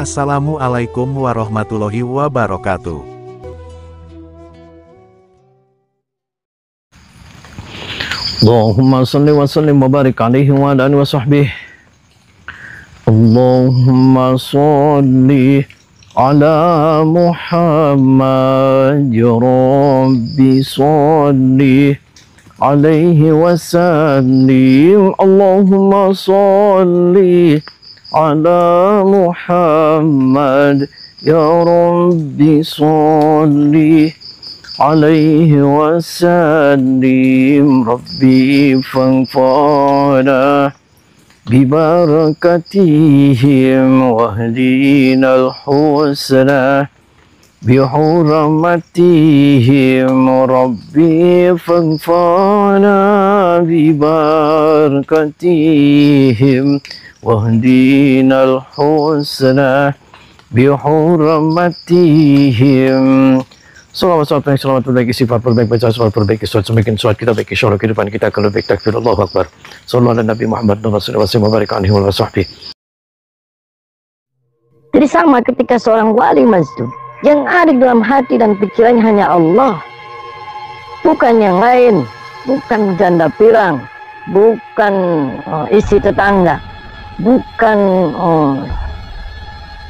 Assalamualaikum warahmatullahi wabarakatuh. Allahumma salli wa sallim wa barik alaihi wa ala alihi wa sahbihi. Allahumma salli ala Muhammad ya Rabbi salli alaihi wa sallim. Allahumma salli ala Muhammad ya Rabbi salli alaihi wasallim. Rabbi fanfa'na bibarakatihim wahdina al-husna bihurmatihim. Rabbi fanfa'na bibarakatihim wahdina al-husna bihurmatihim. Salawat perbaiki sifat perbaik, baca salawat perbaiki suat, semakin suat kita baiki syarah kehidupan kita akan lebih takbir Allahu Akbar. Sallallahu ala Nabi Muhammad Rasulullah wa barik alaihi wa sahbihi. Jadi sama ketika seorang wali masjid yang ada dalam hati dan pikirannya hanya Allah, bukan yang lain, bukan janda pirang, bukan isi tetangga, bukan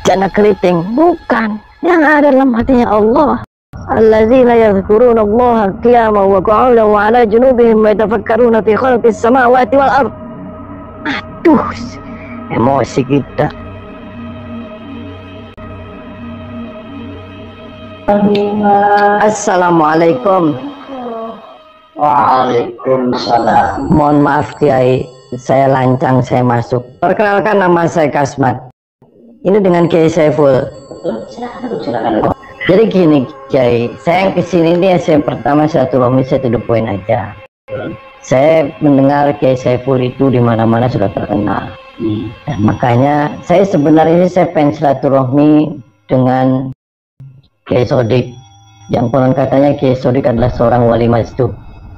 janda keriting, bukan, yang ada dalam hatinya Allah. Alladzina yadhkuruna Allaha qiyaman wa qu'udan wa 'ala junubihim wa yatafakkaruna fi khalqis samawati wal ard. Aduh, emosi kita. Assalamualaikum. Waalaikumsalam. Mohon maaf Kiai, saya lancang, saya masuk. Perkenalkan, nama saya Kasmat. Ini dengan Kiai Saiful. Silakan. Jadi gini Kiai, saya yang kesini ini saya pertama silaturahmi, saya to the point aja. Saya mendengar Kiai Saiful itu di mana-mana sudah terkenal. Dan makanya saya sebenarnya saya pengen silaturahmi dengan Kiai Sodik, yang konon katanya Kiai Sodik adalah seorang wali masjid.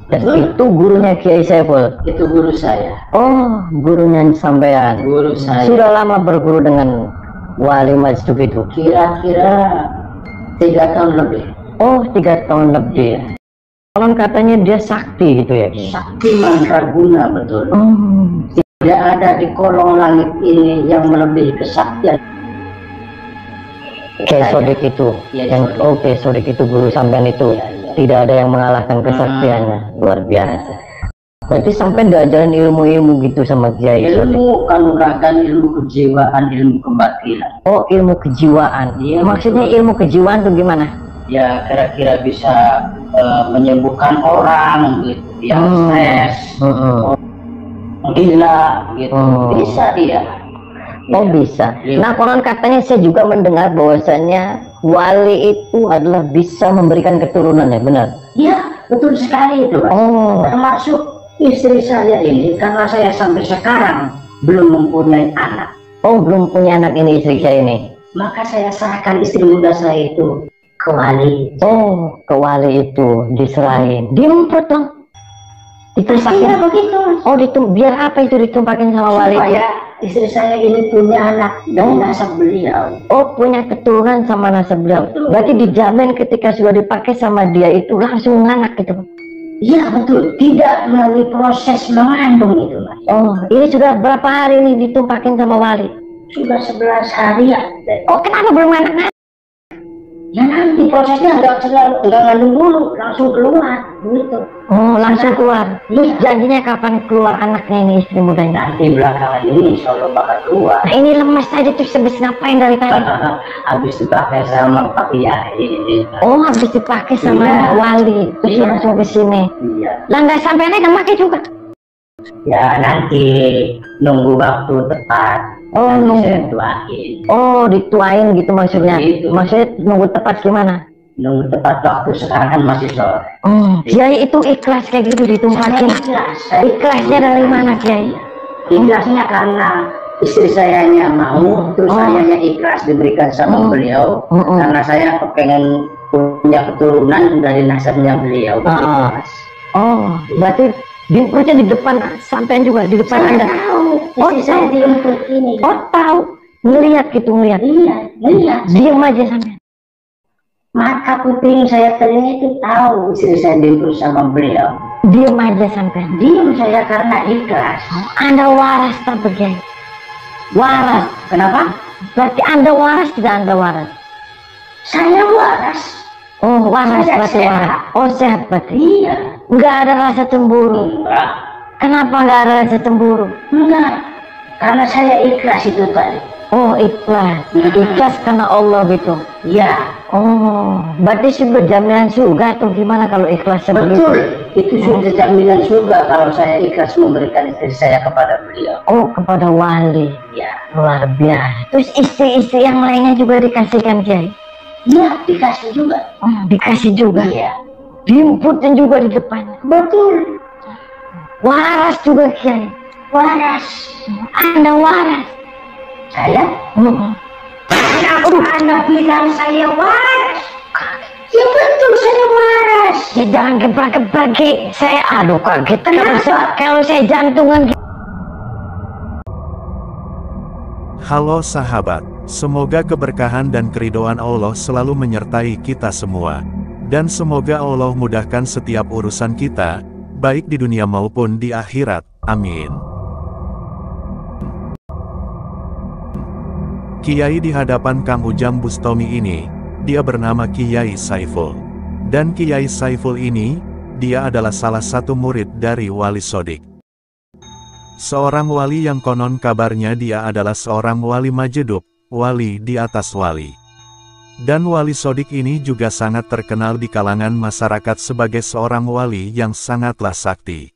Dan itu gurunya Kiai Saiful. Itu guru saya. Oh, gurunya sampean. Guru saya. Sudah lama berguru dengan wali masjid itu? Kira-kira 3 tahun lebih. Oh, 3 tahun lebih. Konon katanya dia sakti gitu ya? Sakti mandraguna, betul. Tidak ada di kolong langit ini yang melebihi kesaktian. Kiai Sodik itu, yang Kiai Sodik itu guru sampean itu, tidak ada yang mengalahkan kesaktiannya, luar biasa. Berarti sampean diajarin ilmu-ilmu gitu sama Kiai Sodik? Ilmu kanuragan, ilmu kejiwaan, ilmu kebatinan. Oh, ilmu kejiwaan. Iya, maksudnya betul. ilmu kejiwaan itu gimana? Ya kira-kira bisa menyembuhkan orang gitu, yang stres, gila gitu, bisa dia. Oh bisa. Nah konon katanya saya juga mendengar bahwasanya wali itu adalah bisa memberikan keturunan, ya benar? Iya betul sekali itu, Mas. Oh. Termasuk istri saya ini, karena saya sampai sekarang belum mempunyai anak. Oh belum punya anak ini istri saya ini. Maka saya serahkan istri muda saya itu ke wali. Oh ke wali itu diserahin, diumpet dong, ditumpakin. Iya begitu. Oh biar apa itu ditumpakin sama wali? Supaya istri saya ini punya anak dari nasab beliau. Oh punya keturunan sama nasab beliau. Betul. Berarti dijamin ketika sudah dipakai sama dia itu langsung anak gitu. Iya betul, tidak melalui proses mengandung itu, Mas. Oh ini sudah berapa hari ini ditumpakin sama wali? Sudah 11 hari ya. Oh kenapa belum anak? Ya nanti prosesnya nggak ngandung dulu, langsung keluar gitu. Oh langsung keluar. Janjinya kapan keluar anaknya ini istri mudanya? Nanti belakangan ini insya Allah bakal keluar. Nah, ini lemes aja tuh, habis ngapain dari tadi? Habis dipakai sama Pak Kiai. Oh habis dipakai sama wali terus langsung ke sini. Iya. Lah nggak sampai kan pakai juga? Ya nanti nunggu waktu tepat. Oh nunggu. Tuain. Oh dituain gitu maksudnya? Gitu. Maksudnya nunggu tepat gimana? Nunggu tepat waktu, sekarang kan masih sore. Oh Kiai itu ikhlas kayak gitu ditumpakin? Ikhlasnya dari mana Kiai? Ikhlasnya karena istri sayanya mau, terus sayanya ikhlas diberikan sama beliau. Karena saya kepengen punya keturunan dari nasabnya beliau. Oh berarti diumpetnya di depan sampean juga, di depan Anda? Tahu, istri saya diumpet ini. Oh tahu. Ngelihat gitu, ngelihat. Iya, lihat. Diam aja sampai. Mata kuping saya telinga itu tahu istri saya diurus sama beliau. Diam aja sampai. Diam saya karena ikhlas. Anda waras tak Kiai? Waras. Kenapa? Berarti Anda waras tidak Anda waras? Saya waras. Oh, waras Saya berarti sehat. waras. Oh, sehat berarti. Iya. Nggak ada rasa cemburu. Enggak. Kenapa nggak ada rasa cemburu? Enggak. Karena saya ikhlas itu tadi. Oh, ikhlas. Ikhlas karena Allah gitu. Iya. Oh, berarti sudah jaminan surga atau gimana kalau ikhlas seperti Betul. itu? Itu sudah jaminan surga kalau saya ikhlas memberikan istri saya kepada beliau. Oh, kepada wali. Ya. Luar biasa. Terus istri-istri yang lainnya juga dikasihkan Kiai? Iya, dikasih juga. Oh, dikasih juga. Iya. Dijemputin juga di depannya. Betul. Waras juga Kiai. Waras. Anda waras. Saya? Kenapa Anda bilang saya waras? Ya betul, saya waras. Ya jangan gebrak-gebrak Ki. Saya aduh kaget. Kalau saya jantungan. Halo sahabat, semoga keberkahan dan keridhaan Allah selalu menyertai kita semua. Dan semoga Allah mudahkan setiap urusan kita, baik di dunia maupun di akhirat. Amin. Kiai di hadapan Kang Ujang Bustami ini, dia bernama Kiai Saiful. Dan Kiai Saiful ini, dia adalah salah satu murid dari Wali Sodik. Seorang wali yang konon kabarnya dia adalah seorang wali majedub, wali di atas wali. Dan Wali Sodik ini juga sangat terkenal di kalangan masyarakat sebagai seorang wali yang sangatlah sakti.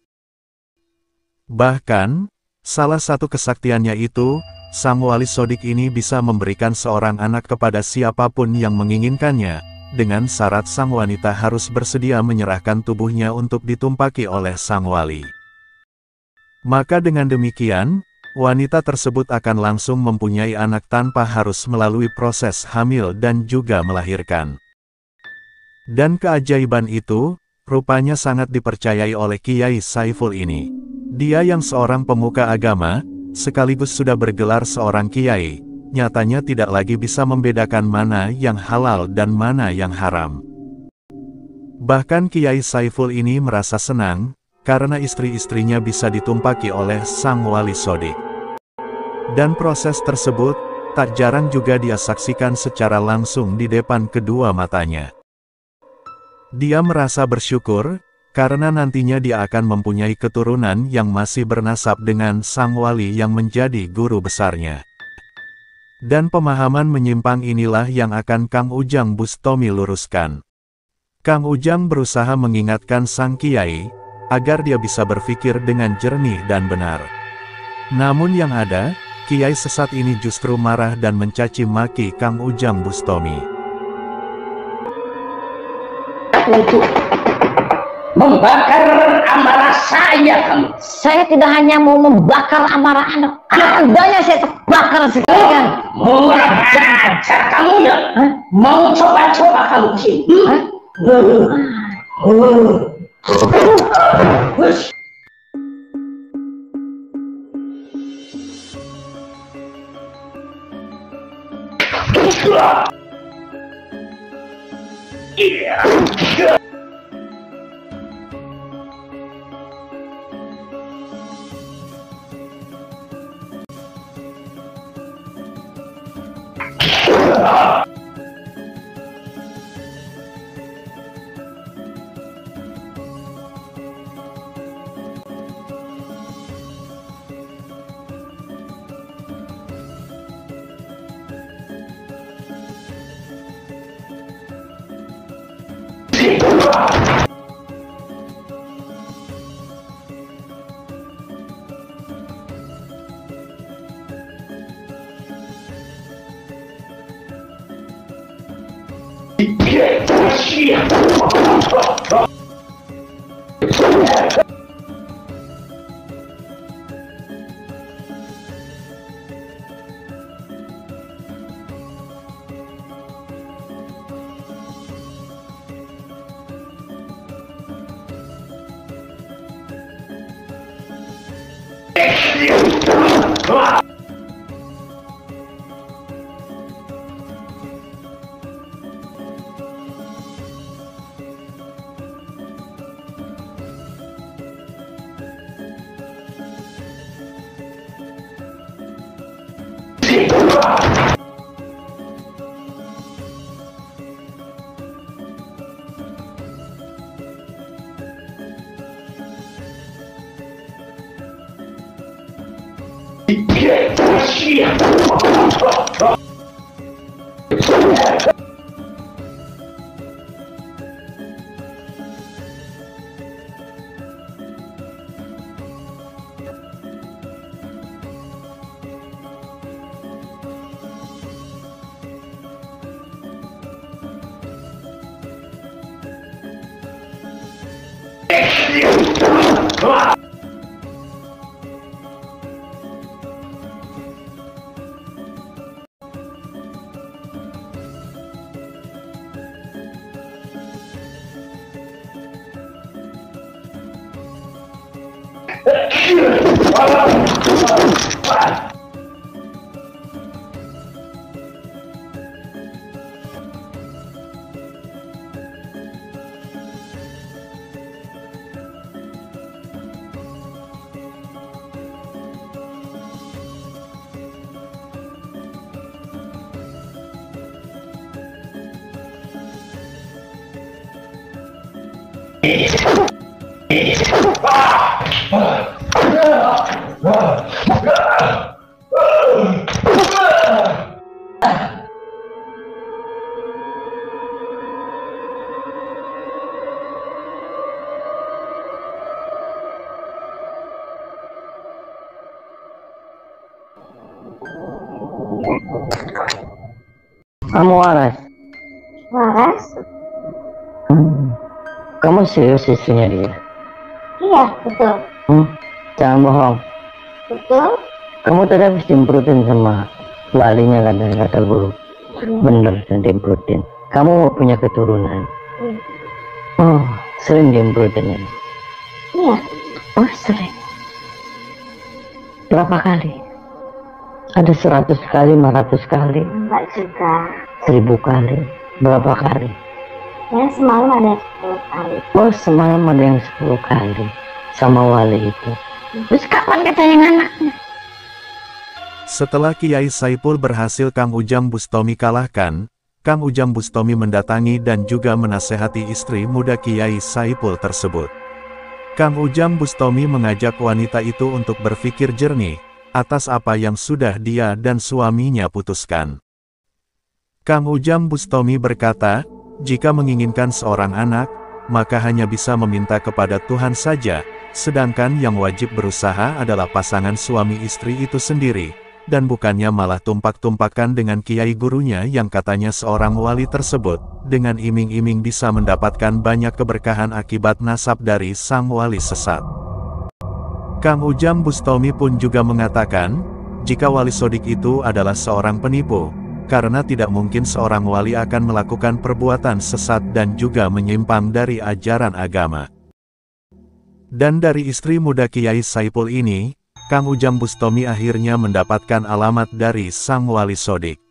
Bahkan, salah satu kesaktiannya itu, Sang Wali Sodik ini bisa memberikan seorang anak kepada siapapun yang menginginkannya, dengan syarat sang wanita harus bersedia menyerahkan tubuhnya untuk ditumpaki oleh sang wali. Maka dengan demikian, wanita tersebut akan langsung mempunyai anak tanpa harus melalui proses hamil dan juga melahirkan. Dan keajaiban itu, rupanya sangat dipercayai oleh Kiai Saiful ini. Dia yang seorang pemuka agama, sekaligus sudah bergelar seorang kiai, nyatanya tidak lagi bisa membedakan mana yang halal dan mana yang haram. Bahkan Kiai Saiful ini merasa senang, karena istri-istrinya bisa ditumpaki oleh Sang Wali Sodik. Dan proses tersebut, tak jarang juga dia saksikan secara langsung di depan kedua matanya. Dia merasa bersyukur, karena nantinya dia akan mempunyai keturunan yang masih bernasab dengan sang wali yang menjadi guru besarnya. Dan pemahaman menyimpang inilah yang akan Kang Ujang Bustami luruskan. Kang Ujang berusaha mengingatkan sang kiai, agar dia bisa berpikir dengan jernih dan benar. Namun yang ada, kiai sesat ini justru marah dan mencaci maki Kang Ujang Bustami. Untuk membakar amarah saya kamu. Saya tidak hanya mau membakar amarah Anda. Andanya saya terbakar sekalian. Mau ajar kamu ya? Mau coba-coba kamu sini? Kamu waras? Waras? Kamu serius istrinya dia? Iya, betul. Jangan bohong. Betul? Kamu tadi habis diimprotin sama walinya katanya kata buruk. Bener, dan diimprotin. Kamu mau punya keturunan? Oh, sering diimprotinnya? Iya. Oh, sering. Berapa kali? Ada 100 kali, 500 kali? Enggak juga. 1000 kali? Berapa kali? Ya, semalam ada 10 kali. Oh, semalam ada yang 10 kali sama wali itu. Terus kapan katanya anaknya? Setelah Kiai Saipul berhasil Kang Ujang Bustomi kalahkan, Kang Ujang Bustomi mendatangi dan juga menasehati istri muda Kiai Saipul tersebut. Kang Ujang Bustomi mengajak wanita itu untuk berpikir jernih atas apa yang sudah dia dan suaminya putuskan. Kang Ujang Bustomi berkata, jika menginginkan seorang anak, maka hanya bisa meminta kepada Tuhan saja, sedangkan yang wajib berusaha adalah pasangan suami istri itu sendiri, dan bukannya malah tumpak-tumpakan dengan kiai gurunya yang katanya seorang wali tersebut, dengan iming-iming bisa mendapatkan banyak keberkahan akibat nasab dari sang wali sesat. Kang Ujang Bustomi pun juga mengatakan, jika wali sodik itu adalah seorang penipu, karena tidak mungkin seorang wali akan melakukan perbuatan sesat dan juga menyimpang dari ajaran agama. Dan dari istri muda Kiai Saipul ini, Kang Ujang Bustomi akhirnya mendapatkan alamat dari sang wali sodik.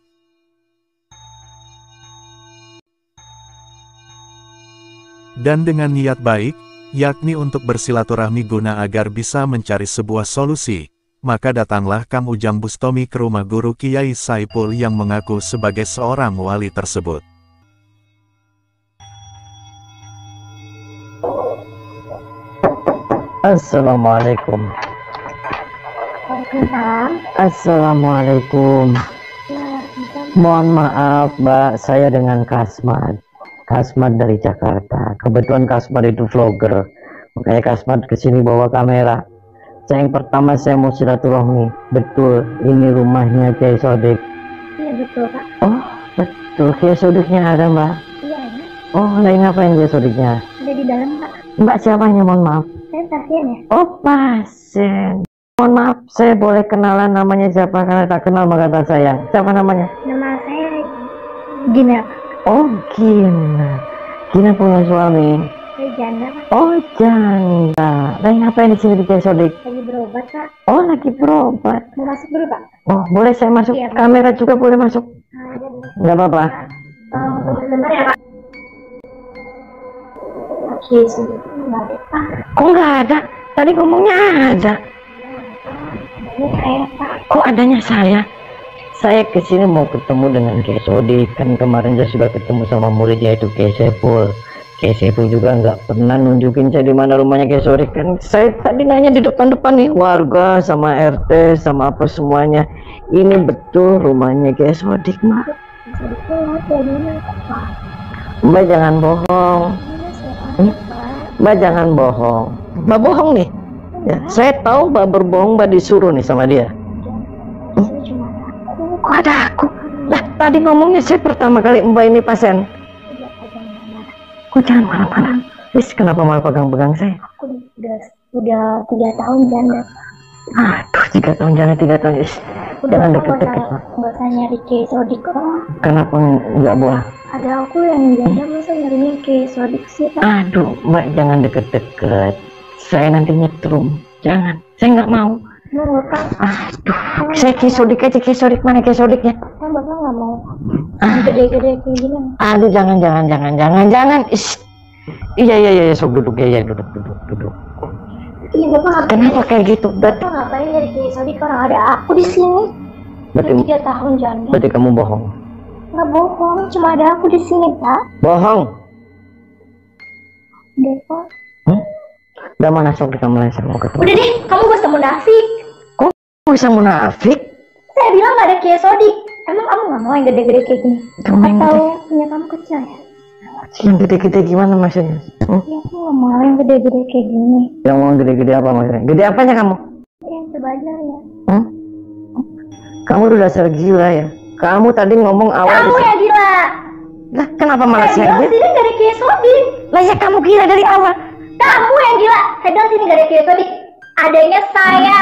Dan dengan niat baik, yakni untuk bersilaturahmi guna agar bisa mencari sebuah solusi, maka datanglah Kang Ujang Bustomi ke rumah guru Kiai Saipul yang mengaku sebagai seorang wali tersebut. Assalamualaikum. Waalaikumsalam. Assalamualaikum. Mohon maaf Mbak, saya dengan Kasmat. Kasmat dari Jakarta. Kebetulan Kasmat itu vlogger, makanya Kasmat kesini bawa kamera. Yang pertama saya mau silaturahmi. Betul, ini rumahnya Kiai Sodik. Iya betul Pak. Oh betul, Kiai Sodiknya ada Mbak? Iya ada. Oh lagi ngapain Kiai Sodiknya? Ada di dalam Pak. Mbak siapanya, mohon maaf? Saya pasien ya. Oh pasien. Mohon maaf, saya boleh kenalan namanya siapa, karena tak kenal maka tak sayang. Siapa namanya? Nama saya Gina Pak. Oh Gina. Gina punya suami. Saya janda Pak. Oh janda. Lagi ngapain di sini di Kiai Sodik? Lagi berobat Pak. Oh lagi berobat. Mau masuk dulu Pak? Oh boleh saya masuk? Iya, Pak. Kamera juga boleh masuk? Nah, jadi. Nggak apa-apa. Tunggu sebentar ya Pak. Oke, sudah. Nggak ada Pak. Kok nggak ada? Tadi ngomongnya ada. Ini saya Pak. Kok adanya saya? Saya kesini mau ketemu dengan Kiai Sodik. Kan kemarin saya sudah ketemu sama muridnya itu Kiai Saipul. Kiai Saiful juga nggak pernah nunjukin saya di mana rumahnya Kiai Sodik kan. Saya tadi nanya di depan-depan nih, warga sama RT sama apa semuanya. Ini betul rumahnya Kiai Sodik, Mak. Mbak jangan bohong. Mbak jangan bohong. Mbak bohong nih. Ya, saya tahu Mbak berbohong, Mbak disuruh nih sama dia. Kok ada aku? Lah, tadi ngomongnya saya pertama kali Mbak ini pasien. Kok jangan marah-marah? Wis, kenapa malah pegang-pegang saya? Aku udah 3 tahun janda. Aduh, 3 tahun janda, 3 tahun. Wis, jangan deket-deket, Pak. Nggak usah nyari Kiai Sodik kok. Kenapa nggak boleh? Ada aku yang janda, masa nyarinya Kiai Sodik sih, Pak? Aduh, Mbak jangan deket-deket. Saya nanti nyetrum. Jangan, saya nggak mau. Mau Bapak? Aduh, saya Kiai Sodik aja. Kiai Sodik mana Kiai Sodiknya? Kan Bapak nggak mau gede-gede kayak gini. Aduh, jangan. Ish. Iya, sok duduk ya, duduk. Iya, Bapak ngapain? Kenapa kayak gitu? Bapak ngapain nyari Kiai Sodik orang ada aku di sini? Berarti, Udah 3 tahun janda. berarti kamu bohong. Nggak bohong, cuma ada aku di sini, Pak. Bohong. Udah, Pak. Udah mana sok di kamar saya mau ketemu. Udah deh, kamu gak usah munafik. Kok bisa munafik? Saya bilang gak ada Kiai Sodik. Emang kamu gak mau yang gede-gede kayak gini? Kamu yang Atau punya kamu kecil ya? Yang gede-gede gimana maksudnya? Ya, aku gak mau yang gede-gede kayak gini. Yang mau gede-gede apa maksudnya? Gede apanya kamu? Yang coba aja ya. Kamu udah dasar gila ya. Kamu tadi ngomong awal. Kamu yang gila. Lah kenapa malah Saya bilang saya? sini gak ada Kiai Sodik. Lah ya kamu gila dari awal. Kamu yang gila. Saya bilang sini gak ada Kiai Sodik. Adanya saya.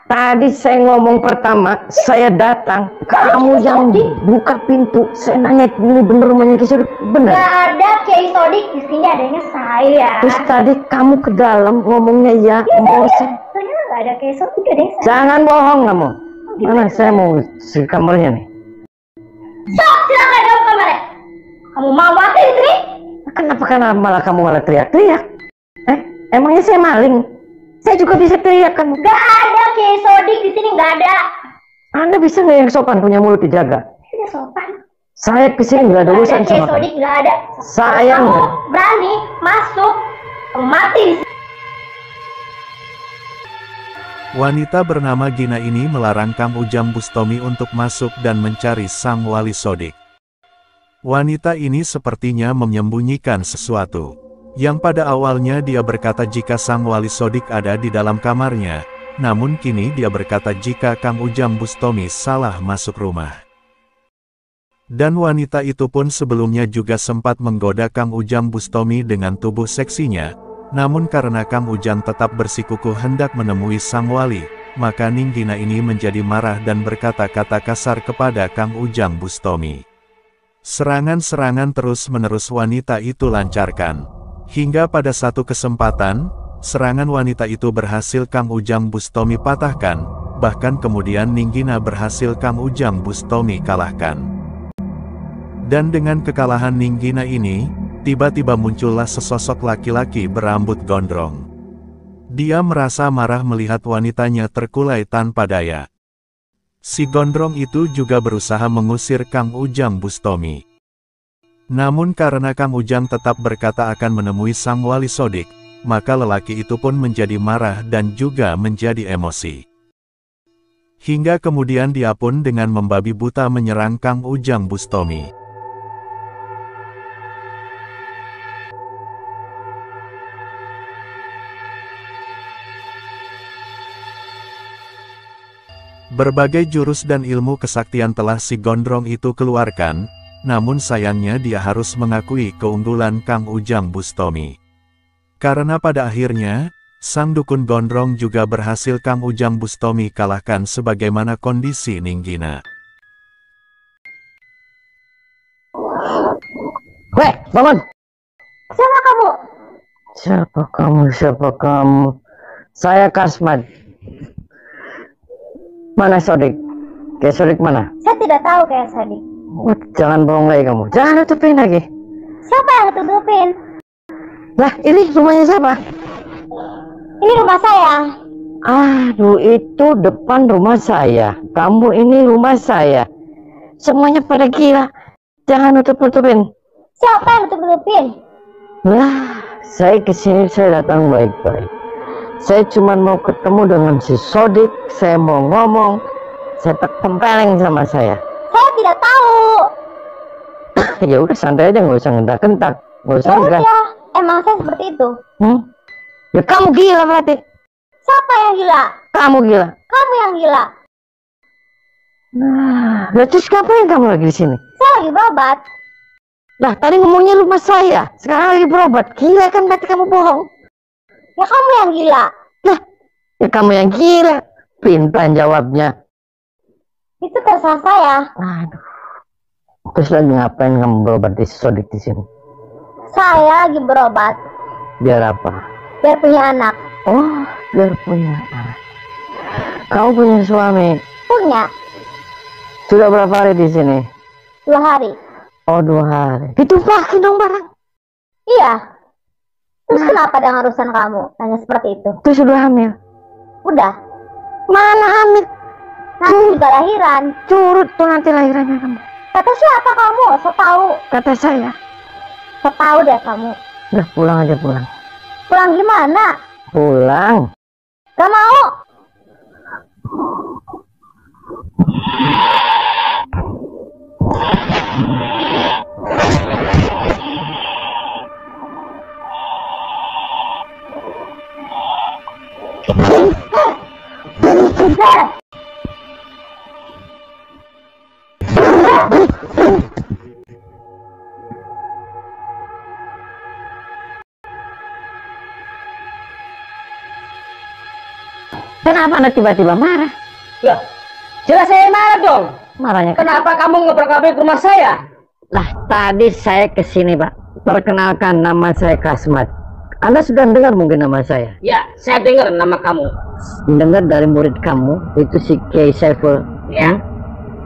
Tadi saya ngomong pertama, saya datang, kamu yang buka pintu. Saya nanya ini bener rumahnya Kiai Sodik, bener? Gak ada Kiai Sodik. Di sini adanya saya. Terus tadi kamu ke dalam ngomongnya ya, mau saya. Soalnya gak ada Kiai Sodik, ada yang saya. Jangan bohong kamu. Mana saya mau di kamarnya nih. Sok, silakan dalam kamarnya. Kamu mau mati di sini? Kenapa malah kamu malah teriak-teriak? Emangnya saya maling? Saya juga bisa teriak kan? Gak ada Kiai Sodik di sini, gak ada. Anda bisa nggak yang sopan punya mulut dijaga? Sudah sopan. Saya kesini nggak ada Gak ada urusan Kiai sama kamu. Sodik, gak ada. Saya Kamu nggak. berani masuk, kamu mati di sini. Wanita bernama Gina ini melarang Kang Ujang Bustomi untuk masuk dan mencari sang wali Sodik. Wanita ini sepertinya menyembunyikan sesuatu. Yang pada awalnya dia berkata jika sang wali Sodik ada di dalam kamarnya, namun kini dia berkata jika Kang Ujang Bustomi salah masuk rumah. Dan wanita itu pun sebelumnya juga sempat menggoda Kang Ujang Bustomi dengan tubuh seksinya, namun karena Kang Ujang tetap bersikukuh hendak menemui sang wali, maka Ninggina ini menjadi marah dan berkata-kata kasar kepada Kang Ujang Bustomi. Serangan-serangan terus-menerus wanita itu lancarkan. Hingga pada satu kesempatan, serangan wanita itu berhasil Kang Ujang Bustomi patahkan, bahkan kemudian Ninggina berhasil Kang Ujang Bustomi kalahkan. Dan dengan kekalahan Ninggina ini, tiba-tiba muncullah sesosok laki-laki berambut gondrong. Dia merasa marah melihat wanitanya terkulai tanpa daya. Si gondrong itu juga berusaha mengusir Kang Ujang Bustomi. Namun karena Kang Ujang tetap berkata akan menemui sang wali Sodik, maka lelaki itu pun menjadi marah dan juga menjadi emosi. Hingga kemudian dia pun dengan membabi buta menyerang Kang Ujang Bustomi. Berbagai jurus dan ilmu kesaktian telah si gondrong itu keluarkan, namun sayangnya dia harus mengakui keunggulan Kang Ujang Bustomi. Karena pada akhirnya, sang dukun gondrong juga berhasil Kang Ujang Bustomi kalahkan sebagaimana kondisi Ninggina. Weh, bangun! Siapa kamu? Siapa kamu? Saya Kasman. Mana Sodik? Kiai Sodik mana? Saya tidak tahu Kiai Sodik. Jangan bohong lagi kamu. Jangan tutupin lagi. Siapa yang tutupin? Lah, ini rumahnya siapa? Ini rumah saya. Aduh, itu depan rumah saya. Kamu ini rumah saya. Semuanya pada gila. Jangan nutup-nutupin. Siapa yang tutupin? Lah, saya kesini saya datang baik-baik. Saya cuma mau ketemu dengan si Sodik. Saya mau ngomong. Saya tak tempeleng sama saya. Saya tidak tahu. Ya udah santai aja, nggak usah ngentak-kentak, nggak usah Ya ngegas. udah, emang saya seperti itu. Ya kamu gila berarti. Siapa yang gila? Kamu gila. Kamu yang gila. Nah, terus ngapain kamu lagi di sini? Saya lagi berobat. Lah, tadi ngomongnya rumah saya, sekarang lagi berobat. Gila kan berarti kamu bohong. Ya kamu yang gila. Lah, ya kamu yang gila. Pintar jawabnya. Itu terserah saya. Aduh. Terus lagi ngapain kamu berobat di Sodik di sini? Saya lagi berobat. Biar apa? Biar punya anak. Oh, biar punya anak. Kamu punya suami? Punya. Sudah berapa hari di sini? 2 hari. Oh, 2 hari. Ditumpahin dong barang. Iya. Terus kenapa dengan urusan kamu? Tanya seperti itu. Terus sudah hamil? Udah. Mana hamil? Nanti juga lahiran. Curut tuh nanti lahirannya kamu. Kata siapa kamu? So tahu. Kata saya. So tahu deh kamu. Udah pulang aja pulang. Pulang gimana? Pulang. Gak mau. Kenapa Anda tiba-tiba marah? Lah, jelas saya marah dong. Marahnya Kenapa kamu ngobrak-ngabrik ke rumah saya? Lah, tadi saya kesini, Pak. Perkenalkan, nama saya Kasmat. Anda sudah dengar mungkin nama saya? Ya, saya dengar nama kamu. Dengar dari murid kamu, itu si Kiai Saiful. Ya,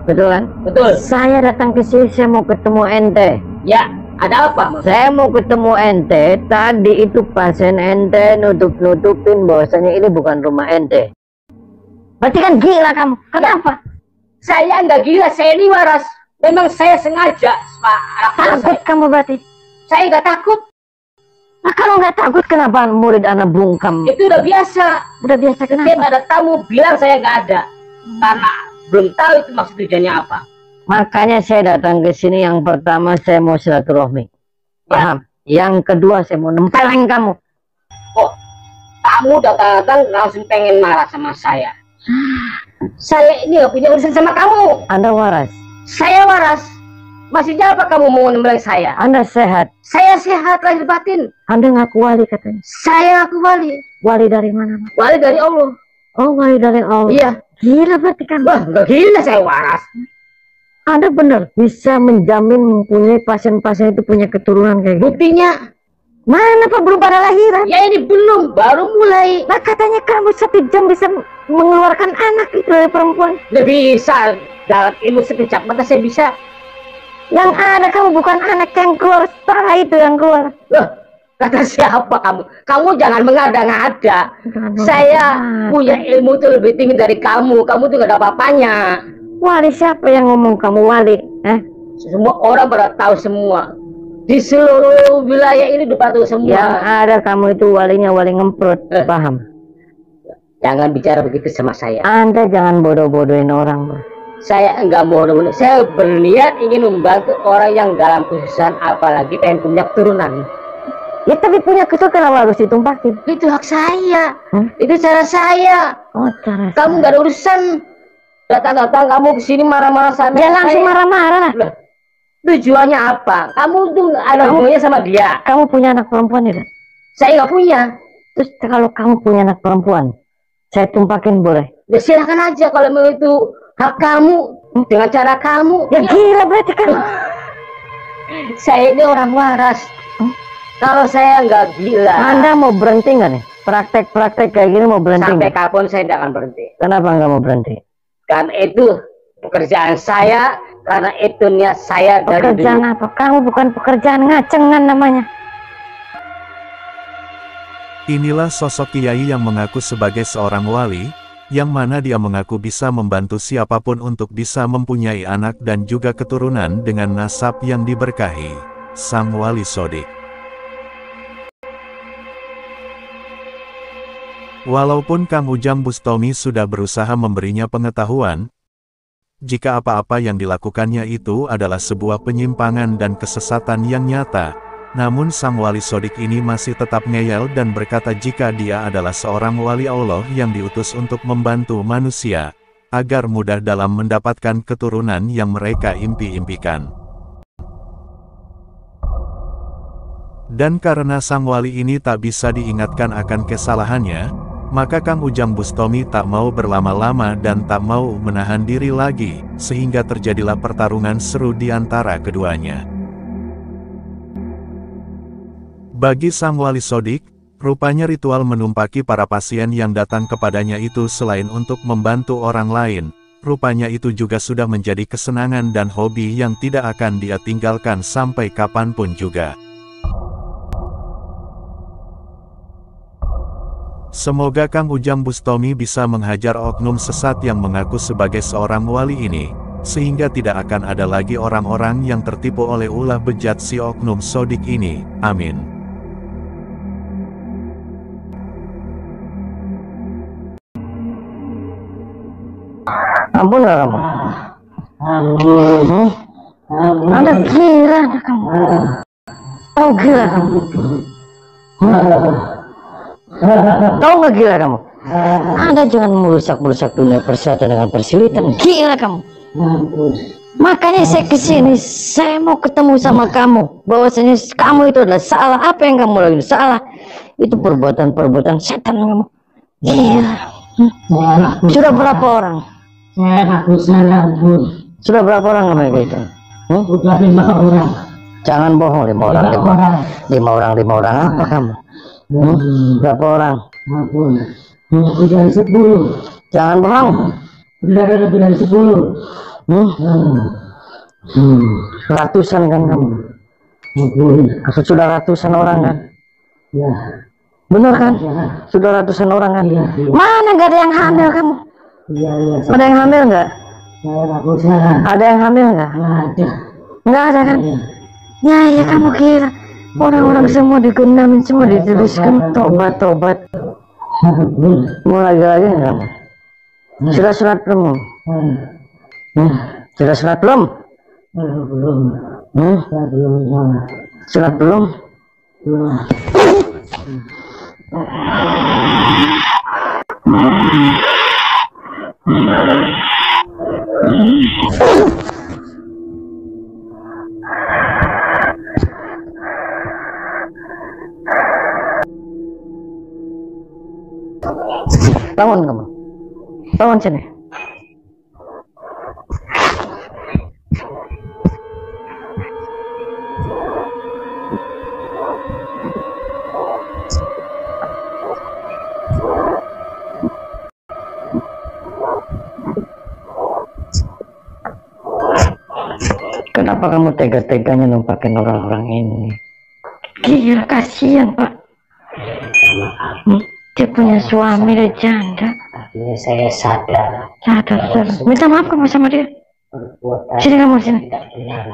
Betul kan? betul. Saya datang ke sini, saya mau ketemu ente. Ya, ada apa? Saya mau ketemu ente. Tadi itu pasien ente nutup-nutupin bahwasanya ini bukan rumah ente. Berarti kan gila kamu. Kenapa? Saya nggak gila, saya ini waras. Memang saya sengaja, Pak. Takut kamu berarti? Saya nggak takut. Nah, kalau nggak takut kenapa murid anak bungkam? Itu udah biasa. Udah biasa Setiap kenapa? ada tamu bilang saya nggak ada. Karena belum tahu itu maksud tujuannya apa. Makanya saya datang ke sini. Yang pertama saya mau silaturahmi. Paham? Yang kedua saya mau nempeleng kamu. Kok kamu datang-datang langsung pengen marah sama saya? Saya ini nggak punya urusan sama kamu. Anda waras. Saya waras. Maksudnya apa kamu mau nembeleng saya? Anda sehat. Saya sehat lahir batin. Anda ngaku wali katanya. Saya aku wali. Wali dari mana? Pak? Wali dari Allah. Oh, wali dari Allah. Iya. Gila berarti kan. Wah, nggak gila saya waras. Anda benar bisa menjamin mempunyai pasien-pasien itu punya keturunan kayak gitu. Buktinya, Mana Pak, belum pada lahiran? ya ini belum, baru mulai. Nah, katanya kamu 1 jam bisa mengeluarkan anak itu dari perempuan. Lebih bisa dalam ilmu sekejap mata saya bisa. Yang ada kamu bukan anak yang keluar, setelah itu yang keluar. Loh, kata siapa kamu? Kamu jangan mengada-ngada. Saya punya ilmu itu lebih tinggi dari kamu. Kamu tuh gak ada apa-apanya. Wali siapa yang ngomong kamu wali? Semua orang pada tahu semua. Di seluruh wilayah ini udah tahu semua. Yang ada kamu itu walinya wali ngemprut. Paham? Jangan bicara begitu sama saya. Anda jangan bodoh-bodohin orang, Bro. Saya enggak bodoh. Saya berniat ingin membantu orang yang dalam kesusahan, apalagi pengen punya keturunan. Ya tapi punya kesel kenapa harus ditumpahin? Itu hak saya. Itu cara saya. Oh, cara Kamu nggak ada urusan. Datang-datang kamu kesini marah-marah sama ya langsung saya. marah-marah lah. Loh, tujuannya apa? Kamu tuh ada hubungannya sama dia. Kamu punya anak perempuan ya? Saya nggak punya. Terus kalau kamu punya anak perempuan, saya tumpakin boleh? Ya silakan aja kalau mau itu hak kamu dengan cara kamu. Ya gila berarti kan. Saya ini orang waras. Kalau saya nggak gila. Anda mau berhenti nggak nih? Praktek-praktek kayak gini mau berhenti Sampai nggak? kapan saya tidak akan berhenti. Kenapa nggak mau berhenti? Karena itu pekerjaan saya. Karena itu niat saya dari Pekerjaan dulu. apa? Kamu bukan pekerjaan ngacengan namanya. Inilah sosok kiai yang mengaku sebagai seorang wali, yang mana dia mengaku bisa membantu siapapun untuk bisa mempunyai anak dan juga keturunan dengan nasab yang diberkahi, Sang Wali Sodik. Walaupun Kang Ujang Bustami sudah berusaha memberinya pengetahuan, jika apa-apa yang dilakukannya itu adalah sebuah penyimpangan dan kesesatan yang nyata, namun sang wali sodik ini masih tetap ngeyel dan berkata jika dia adalah seorang wali Allah yang diutus untuk membantu manusia, agar mudah dalam mendapatkan keturunan yang mereka impi-impikan. Dan karena sang wali ini tak bisa diingatkan akan kesalahannya, maka Kang Ujang Bustami tak mau berlama-lama dan tak mau menahan diri lagi, sehingga terjadilah pertarungan seru di antara keduanya. Bagi sang wali sodik, rupanya ritual menumpaki para pasien yang datang kepadanya itu selain untuk membantu orang lain, rupanya itu juga sudah menjadi kesenangan dan hobi yang tidak akan dia tinggalkan sampai kapanpun juga. Semoga Kang Ujang Bustami bisa menghajar oknum sesat yang mengaku sebagai seorang wali ini, sehingga tidak akan ada lagi orang-orang yang tertipu oleh ulah bejat si oknum sodik ini. Amin. Ampun lah kamu. Ampun. Anda gila kamu. Oh gila kamu. Tahu nggak gila kamu? Anda jangan merusak-merusak dunia persatuan dengan persilitan. Gila kamu. Makanya saya kesini, saya mau ketemu sama kamu. Bahwasanya kamu itu adalah salah. Apa yang kamu lakukan salah? Itu perbuatan-perbuatan setan kamu. Gila. Sudah berapa orang? Saya ngaku salah, Bu. Sudah berapa orang kamu itu? Sudah 5 orang. Jangan bohong, 5 orang. 5 orang apa kamu? Berapa orang? Ampun. Lebih dari 10. Jangan bohong. Sudah lebih dari 10. Ratusan kan kamu? Ampun. Sudah ratusan orang kan? Ya. Benar kan? Ya. Sudah ratusan orang kan? Iya. Mana nggak ada yang hamil kamu? Iya. Ada yang hamil nggak? Saya ngaku salah. Ada yang hamil nggak? Ada. Nggak ada kan? Ya kamu kira orang-orang semua digunain, semua dituliskan tobat. Mau lagi nggak kamu? Sudah sholat belum? Sudah sholat belum? Belum. Saya belum sholat. Sholat belum? Belum. Bangun kamu. Bangun sini. Kenapa kamu tega-teganya numpakin orang-orang ini? Gila, kasihan Pak. Dia punya suami dan janda. Akhirnya saya sadar. Sadar. Minta maaf kamu sama dia. Perbuatan Sini kamu sini. tidak benar.